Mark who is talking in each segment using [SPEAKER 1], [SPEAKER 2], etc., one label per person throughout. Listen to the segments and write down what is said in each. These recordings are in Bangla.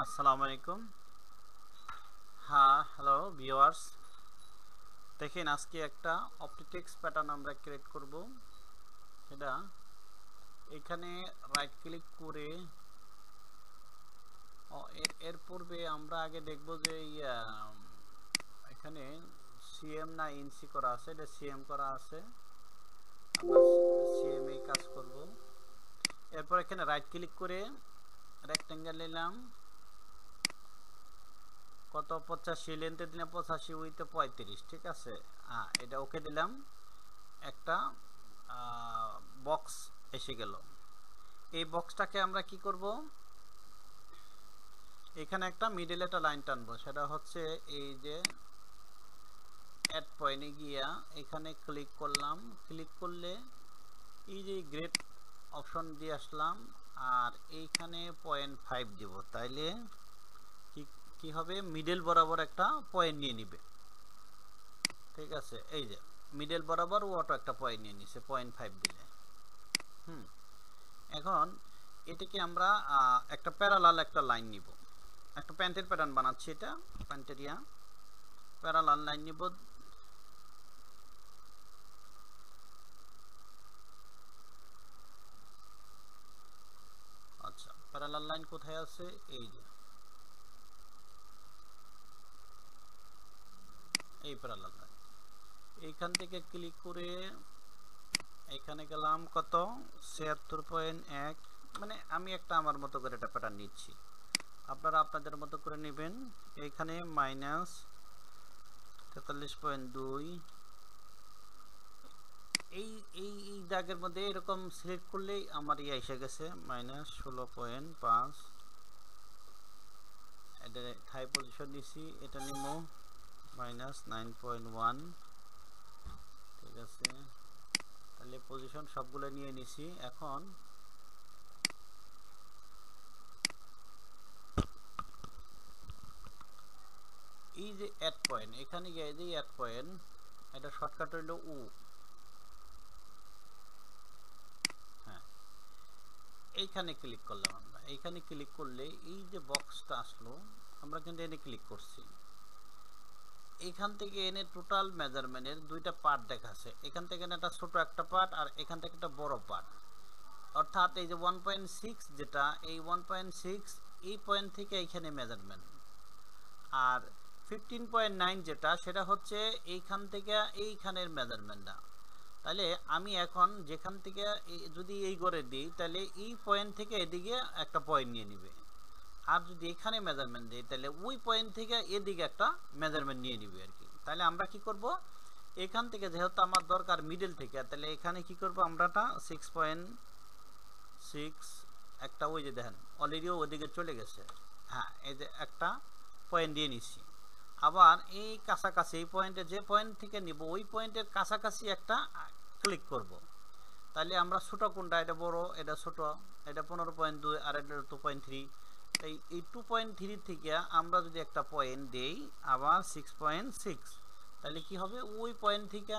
[SPEAKER 1] আসসালামু আলাইকুম। হ্যাঁ, হ্যালো ভিউয়ার্স। দেখেন আজকে একটা অপটিটেক্সট প্যাটার্ন আমরা ক্রিয়েট করব। এটা এখানে রাইট ক্লিক করে এর পূর্বে আমরা আগে দেখব যে এখানে সিএম না ইনসি করা আছে, এটা সিএম করা আছে। আমরা সিএম এই কাজ করব। এরপর এখানে রাইট ক্লিক করে রেক্টেঙ্গেল নিলাম, কত 85 লেন্থে দিলাম, 85 উইথে 35, ঠিক আছে। এটা ওকে দিলাম। একটা বক্স এসে গেল। এই বক্সটাকে আমরা কি করব, এখানে একটা মিডল একটা লাইন টানবো। সেটা হচ্ছে এই যে অ্যাড পয়েন্টে গিয়া এখানে ক্লিক করলাম। ক্লিক করলে এই যে গ্রেড অপশন দিয়ে আসলাম, আর এইখানে 0.5 দিব। তাইলে কি হবে, মিডল বরাবর একটা পয়েন্ট নিয়ে নিবে, ঠিক আছে। এই যে মিডল বরাবর ওটা একটা পয়েন্ট নিয়ে নিছে 0.5 দিলে। এখন এটাকে আমরা একটা প্যারালাল একটা লাইন নিব। একটা প্যান্টের প্যাটার্ন বানাচ্ছি, এটা প্যান্টেরিয়া প্যারালাল লাইন নিব। আচ্ছা, প্যারালাল লাইন কোথায় আছে? এই যে এই প্যারালাল লাইন। এইখান থেকে ক্লিক করে এখানে গেলাম, কত 76.1। মানে আমি একটা আমার মতো করে একটা প্যাটার্ন নিচ্ছি, আপনারা আপনাদের মতো করে নেবেন। এইখানে -43.2। এই এই এই দাগের মধ্যে এরকম সিলেক্ট করলেই আমার এসে গেছে -16.5। এটা থাই পজিশন নিছি, এটা নিব -9.1, ঠিক আছে। তাহলে পজিশন সবগুলো নিয়ে নিছি। এখন এই যে অ্যাড পয়েন্ট, এখানে গিয়ে এই যে অ্যাড পয়েন্ট, এটা শর্টকাট হইল উ। হ্যাঁ, এইখানে ক্লিক করলাম আমরা। এইখানে ক্লিক করলে এই যে বক্সটা আসলো, আমরা কিন্তু এনে ক্লিক করছি। এখান থেকে এনে টোটাল মেজারমেন্টের দুইটা পার্ট দেখাচ্ছে। এখান থেকে একটা ছোট একটা পার্ট, আর এখান থেকে একটা বড় পার্ট। অর্থাৎ এই যে 1.6, যেটা এই 1.6 এই পয়েন্ট থেকে এইখানে মেজারমেন্ট, আর 15.9 যেটা, সেটা হচ্ছে এইখান থেকে এইখানের মেজারমেন্টটা। তাহলে আমি এখন যেখান থেকে যদি এই করে দিই, তাহলে এই পয়েন্ট থেকে এদিকে একটা পয়েন্ট নিয়ে নিবে। আর যদি এখানে মেজারমেন্ট দিই, তাহলে ওই পয়েন্ট থেকে এদিকে একটা মেজারমেন্ট নিয়ে নিবে আর কি। তাহলে আমরা কি করব, এখান থেকে যেহেতু আমার দরকার মিডল থেকে, তাহলে এখানে কি করব, আমরাটা 6.6 একটা, ওই যে দেখেন অলরেডিও ওদিকে চলে গেছে। হ্যাঁ, এই যে একটা পয়েন্ট দিয়ে নিছি। আবার এই কাছাকাছি এই পয়েন্টে, যে পয়েন্ট থেকে নিব ওই পয়েন্টের কাছাকাছি একটা ক্লিক করব। তাহলে আমরা ছোট কোনটা, এটা বড়, এটা ছোট, এটা 15.2 আর এটা 2.3। এই 2.3 থেকে আমরা যদি একটা পয়েন্ট দেই আবার 6.6, তাহলে কি হবে, ওই পয়েন্ট থেকে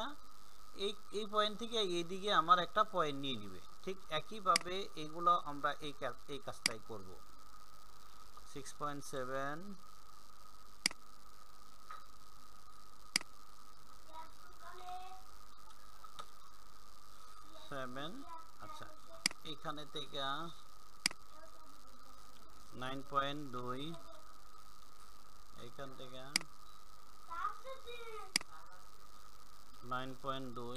[SPEAKER 1] এই পয়েন্ট থেকে এইদিকে আমার একটা পয়েন্ট নিয়ে নিবে। ঠিক একইভাবে এগুলো আমরা এই কাজটাই করব। 6.7, আচ্ছা, এখানে থেকে 9.2, এখান থেকে 9.2,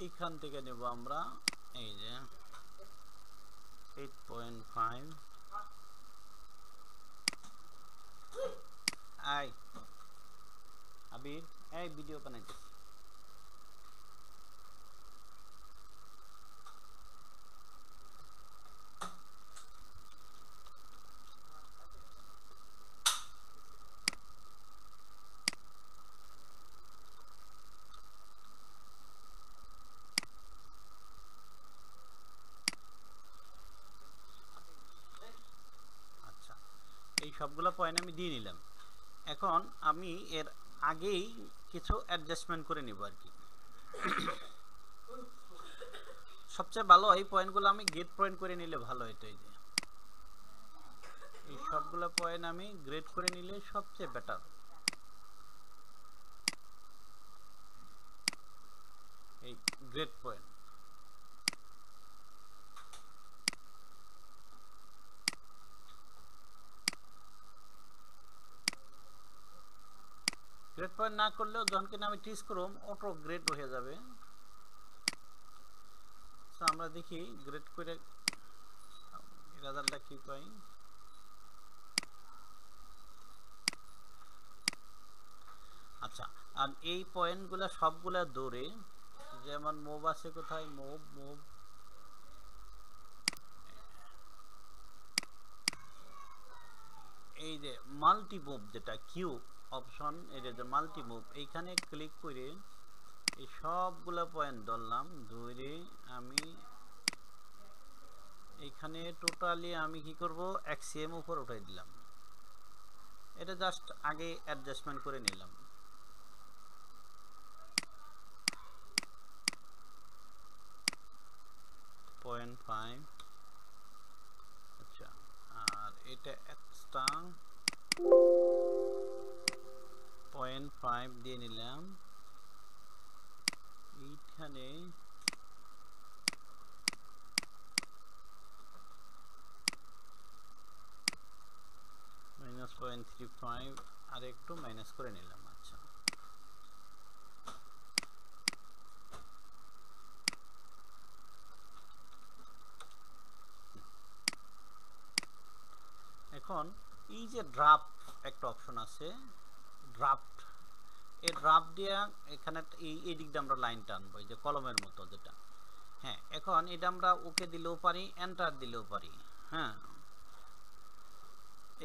[SPEAKER 1] এখান থেকে নেব আমরা এই যে 8.5। আই আবির, এই ভিডিও বানাইতেছি। আচ্ছা, এই সবগুলো পয়েন্ট আমি দিয়ে নিলাম। এখন আমি এর আগেই কিছু অ্যাডজাস্টমেন্ট করে নিব আর কি। সবচেয়ে ভালো এই পয়েন্টগুলো আমি গেট পয়েন্ট করে নিলে ভালো হতো। এই যে এই সবগুলো পয়েন্ট আমি গ্রেড করে নিলে সবচেয়ে বেটার। এই গ্রেড পয়েন্ট গ্রেড পয়েন্ট না করলেও যখন কিনা আমি টিচ করব অটো গ্রেড হয়ে যাবে। আমরা দেখি গ্রেড করে রেজাল্টটা কি পাই। আচ্ছা, আর এই পয়েন্টগুলো সবগুলা দৌড়ে, যেমন মুভ আছে কোথায়, মুভ মুভ এই যে মাল্টি মুভ যেটা কিউ অপশন, এই যে মাল্টি মুভ, এইখানে ক্লিক করে এই সবগুলা পয়েন্ট ধরলাম, ধরে আমি এখানে টোটালি আমি কি করব এক্সিএম উপর উঠাই দিলাম। এটা জাস্ট আগে অ্যাডজাস্টমেন্ট করে নিলাম। পয়েন্ট 5, আচ্ছা, আর এটা এক্সট্রা 0.5 দিয়ে নিলাম। এইখানে -0.35 আর একটু মাইনাস করে নিলাম। আচ্ছা, এখন এই যে ড্রাফট একটা অপশন আছে, ড্রাফট, এই ড্রাফট দিয়ে এখানে এই দিক দিয়ে আমরা লাইন টানবো, এই যে কলমের মতো যেটা। হ্যাঁ, এখন এটা আমরা ওকে দিলেও পারি, এন্টার দিলেও পারি। হ্যাঁ,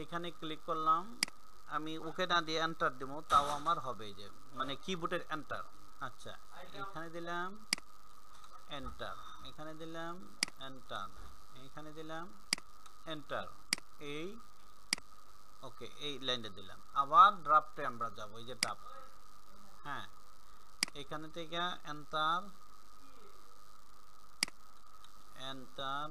[SPEAKER 1] এখানে ক্লিক করলাম, আমি ওকে না দিয়ে এন্টার দেবো তাও আমার হবে, যে মানে কিবোর্ডের এন্টার। আচ্ছা, এখানে দিলাম এন্টার, এখানে দিলাম এন্টার, এখানে দিলাম এন্টার, এই ওকে, এই লাইনটা দিলাম। আবার ড্রাফটে আমরা যাব, এই যে ড্রাফট। হ্যাঁ, এখানে থেকে এন্টার এন্টার,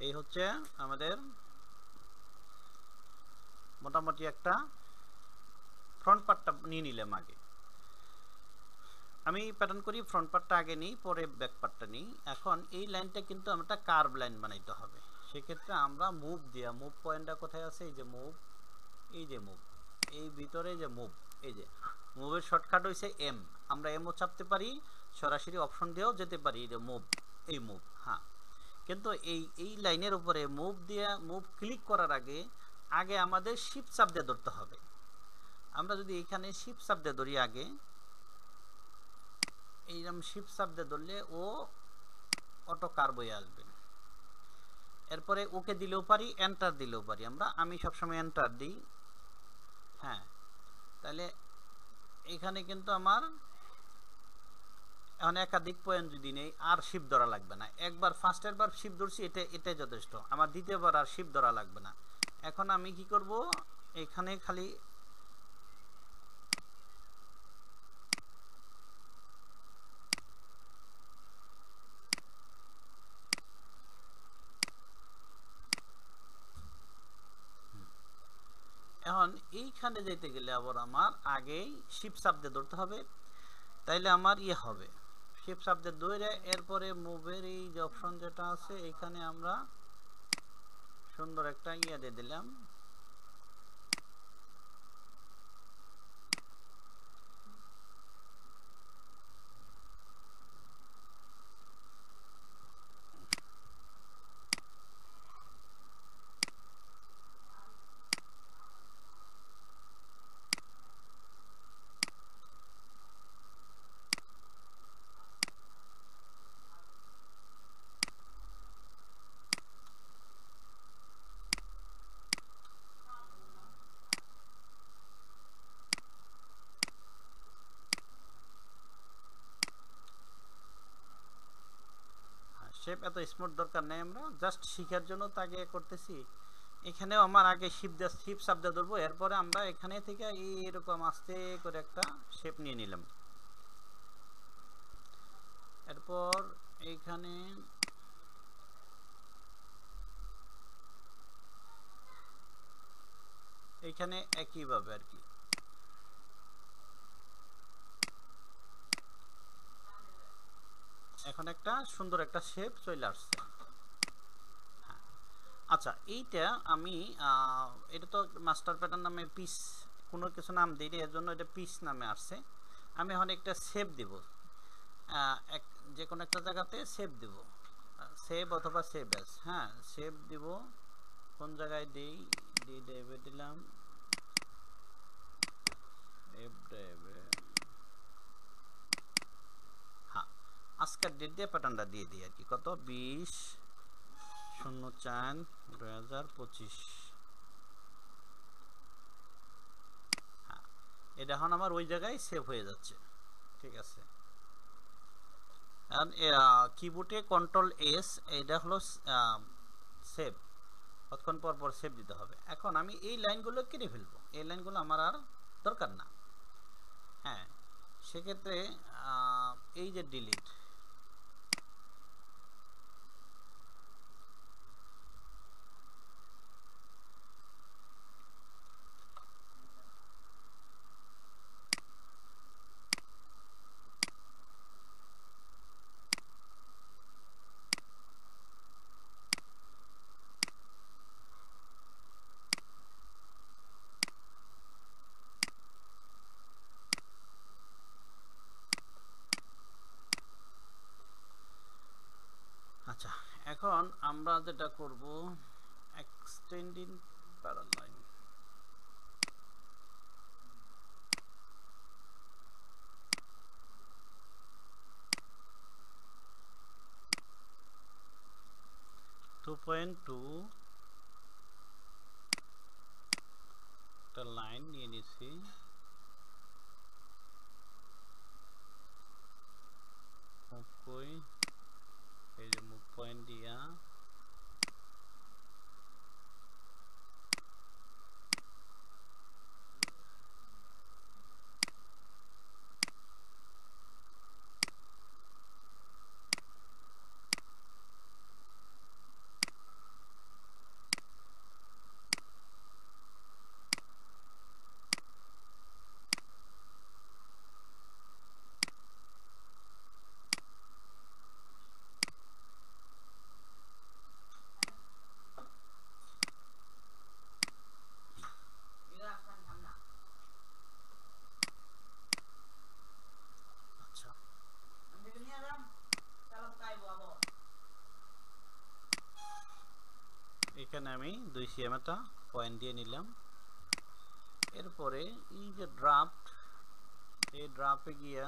[SPEAKER 1] এই হচ্ছে আমাদের মোটামুটি একটা ফ্রন্ট পার্টটা নিয়ে নিলাম আগে। আমি প্যাটার্ন করি, ফ্রন্ট পার্টটা আগে নিই, পরে ব্যাক পার্টটা নিই। এখন এই লাইনটা কিন্তু আমরা কার্ভ লাইন বানাইতে হবে। সেক্ষেত্রে আমরা মুভ দিয়া, মুভ পয়েন্টটা কোথায় আছে, এই যে মুভ, এই যে মুভ, এই ভিতরে যে মুভ, এই যে মুভের শর্টকাট হয়েছে এম। আমরা এমও চাপতে পারি, সরাসরি অপশন দিয়েও যেতে পারি, এই যে মুভ, এই মুভ। হ্যাঁ, কিন্তু এই লাইনের উপরে মুভ দিয়ে, মুভ ক্লিক করার আগে আগে আমাদের শিফট চাপ দিয়ে ধরতে হবে। আমরা যদি এখানে শিফট চাপ দিয়ে ধরি আগে, এইরকম শিফট চাপ দিয়ে ধরলে ও অটো কার্ভ হয়ে আসবে। এরপরে ওকে দিলেও পারি, এন্টার দিলেও পারি আমরা, আমি সবসময় এন্টার দিই। হ্যাঁ, তাহলে এখানে কিন্তু আমার এখন একাধিক পয়েন্ট যদি নেই আর শিফট ধরা লাগবে না। একবার ফার্স্টের বার শিফট ধরছি, এটাই যথেষ্ট, আমার দ্বিতীয়বার আর শিফট ধরা লাগবে না। এখন আমি কি করব, এখানে খালি এখন এইখানে যেতে গেলে আবার আমার আগেই শিফট চাপ দিয়ে ধরতে হবে, তাইলে আমার ইয়ে হবে, শিফট চাপ দিয়ে ধরে এরপরে মুভের এই যে অপশন যেটা আছে, এখানে আমরা সুন্দর একটা ইয়ে দিয়ে দিলাম। শেপ এত স্মুথ দরকার নেই, আমরা জাস্ট শিখার জন্য তাকে করতেছি। এখানেও আমার আগে শিপ চাপ দিয়ে ধরবো, এরপরে আমরা এখানে থেকে এইরকম আস্তে করে একটা শেপ নিয়ে নিলাম। এরপর এইখানে একইভাবে আর কি এখন একটা সুন্দর একটা শেপ চলে আসছে। আচ্ছা, এইটা আমি এটা তো মাস্টার প্যাটার্ন নামে পিস কোনো কিছু নাম দিই এর জন্য এটা পিস নামে আসছে। আমি এখন একটা শেপ দিব, যে কোনো একটা জায়গাতে শেপ দিব, সেভ অথবা সেভ অ্যাজ। হ্যাঁ, সেভ দিব। কোন জায়গায় দিই? ডি ড্রাইভে দিলাম, এফ ড্রাইভে। হ্যাঁ, আজকের ডেট দিয়ে প্যাটার্নটা দিয়ে দিই আর কি। কত? 20/04/2025। হ্যাঁ, এটা এখন আমার ওই জায়গায় সেভ হয়ে যাচ্ছে। ঠিক আছে, কিবোর্ডে কন্ট্রোল-S, এটা হলো সেভ। কতক্ষণ পর পর সেভ দিতে হবে। এখন আমি এই লাইনগুলো কেটে ফেলবো, এই লাইনগুলো আমার আর দরকার না। হ্যাঁ, সেক্ষেত্রে এই যে ডিলিট, আচ্ছা এখন আমরা যেটা করব, এক্সটেন্ডিং প্যারালাইন। একটা লাইন নিয়ে নিছি, এই যে মুভ পয়েন্ট দিয়া এখানে আমি 2 cm একটা পয়েন্ট দিয়ে নিলাম। এরপরে এই যে ড্রাফট, এই ড্রাফটে গিয়া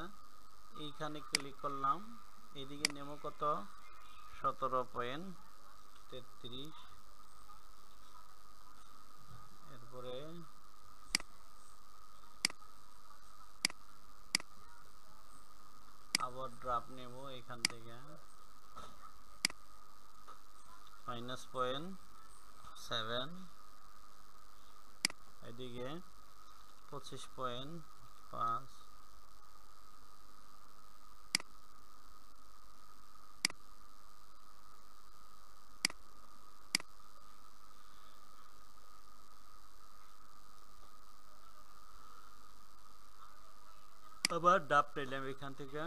[SPEAKER 1] এইখানে ক্লিক করলাম, এদিকে নেব কত? 17.33। এরপরে আবার ড্রাফট নেব এখান থেকে -0.7, এদিকে 25.5। আবার ডাব নিলাম এখান থেকে,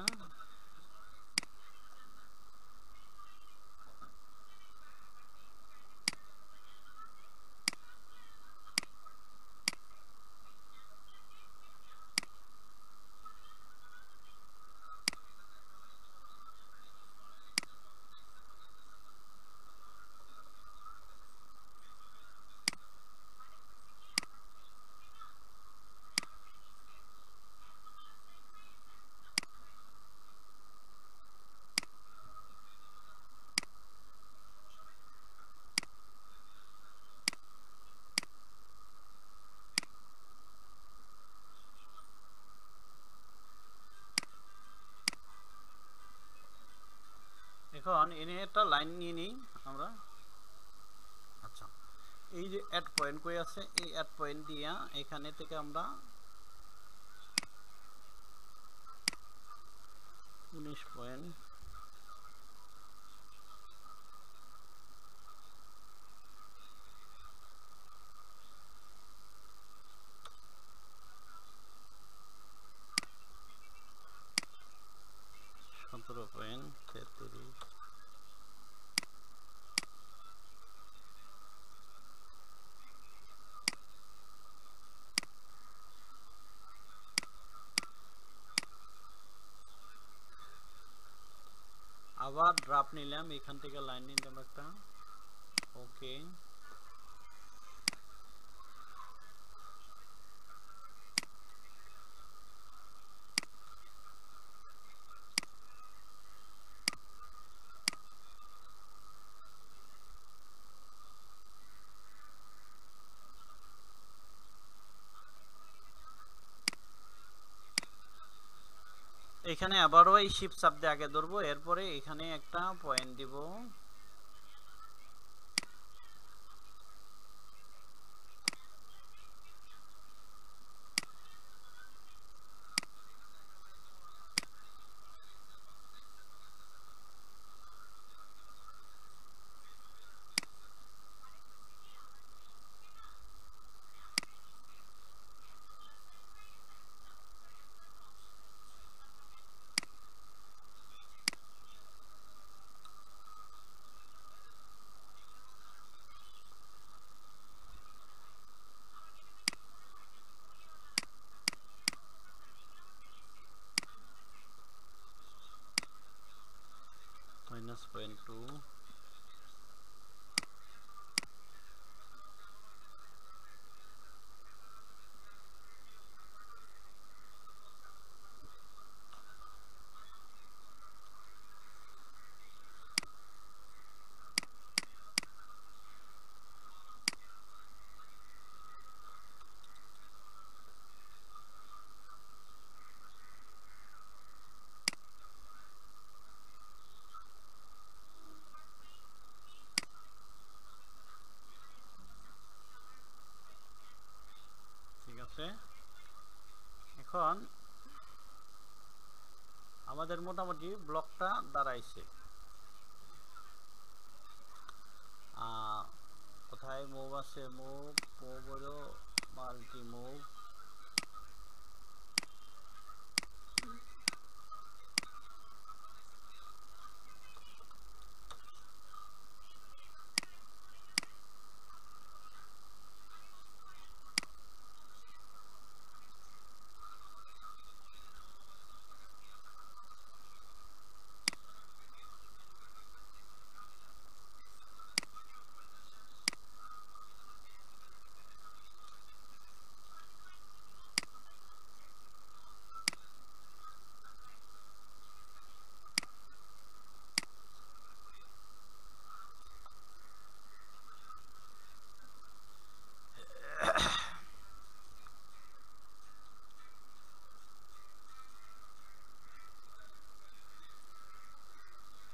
[SPEAKER 1] এখন এনে একটা লাইন নিয়ে নিই আমরা। আচ্ছা, এই যে অ্যাড পয়েন্ট কই আছে, এই অ্যাড পয়েন্ট দিয়া এখানে থেকে আমরা 19. 0.33 আবার ড্রাফট নিলাম, এখান থেকে লাইন নিলাম একটা, ওকে। এখানে আবারও এই শিফট চাপ দিয়ে আগে ধরবো, এরপরে এখানে একটা পয়েন্ট দিব, -0.2, ঠিক আছে। এখন আমাদের মোটামুটি ব্লকটা দাঁড়াইছে। কোথায় মুভ আছে, মুভ হলো মাল্টি মুভ,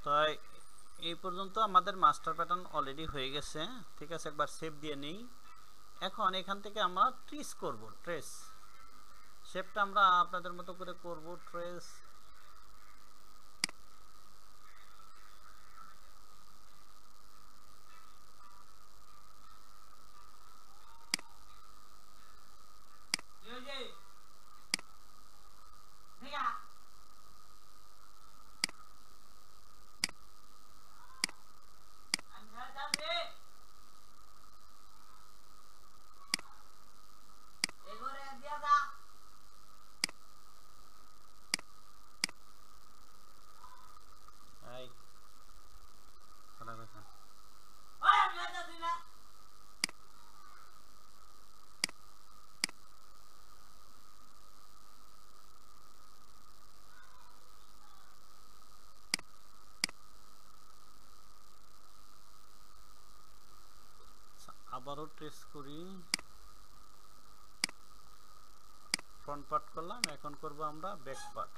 [SPEAKER 1] তাই এই পর্যন্ত আমাদের মাস্টার প্যাটার্ন অলরেডি হয়ে গেছে। ঠিক আছে, একবার সেভ দিয়ে নেই। এখন এখান থেকে আমরা ট্রেস করব, ট্রেস শেপটা আমরা আপনাদের মতো করে করব, ট্রেস আবারও ট্রেস করি, ফ্রন্ট পার্ট করলাম, এখন করব আমরা ব্যাক পার্ট।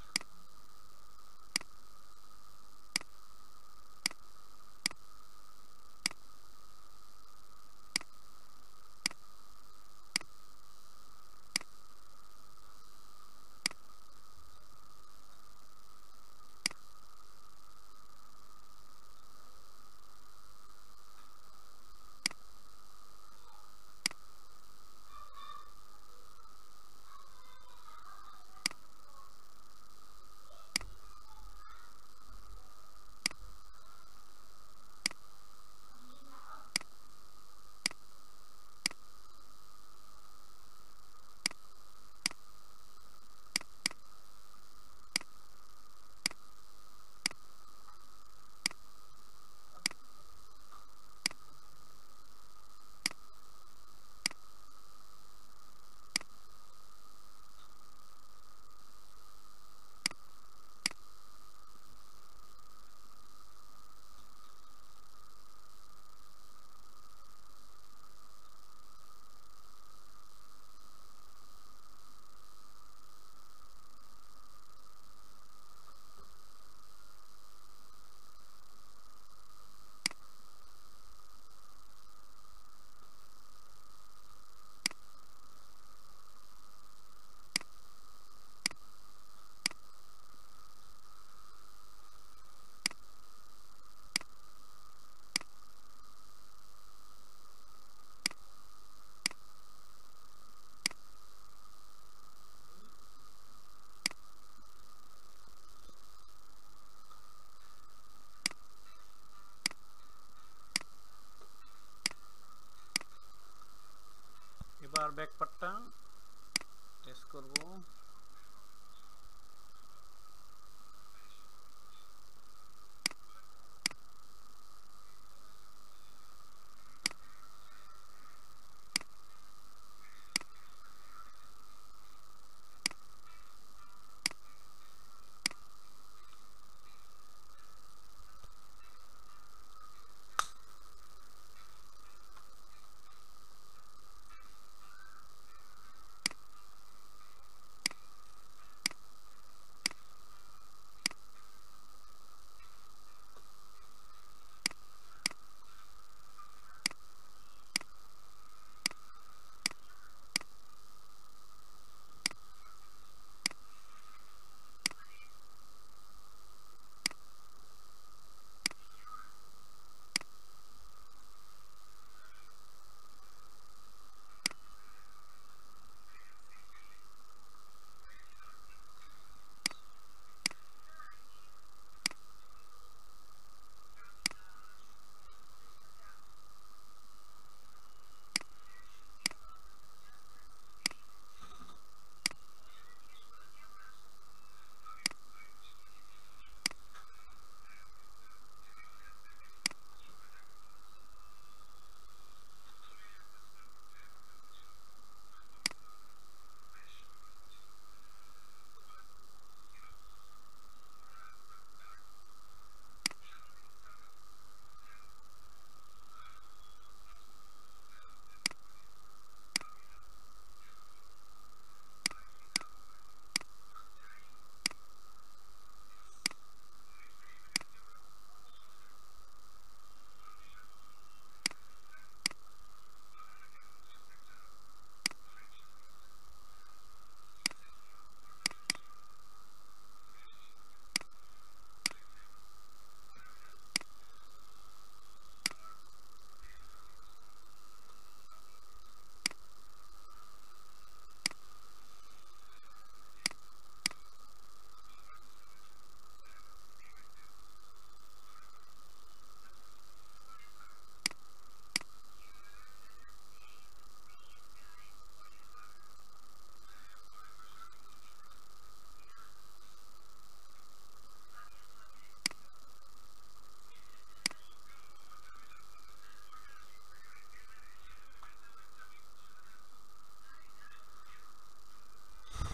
[SPEAKER 1] ব্যাক পার্টটা টেস্ট করব।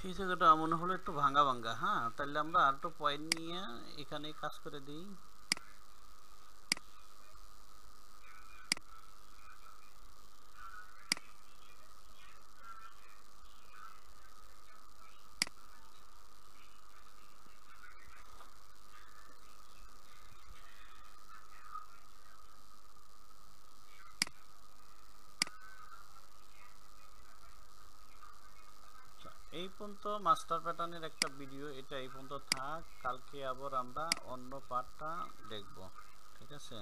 [SPEAKER 1] এই জায়গাটা মনে হলো একটু ভাঙ্গা ভাঙ্গা। হ্যাঁ, তাহলে আমরা আর একটু পয়েন্ট নিয়ে এখানে কাজ করে দিই। এই পর্যন্ত মাস্টার প্যাটার্নের একটা ভিডিও, এটা এই পর্যন্ত থাক। কালকে আবার আমরা অন্য পার্টটা দেখব, ঠিক আছে।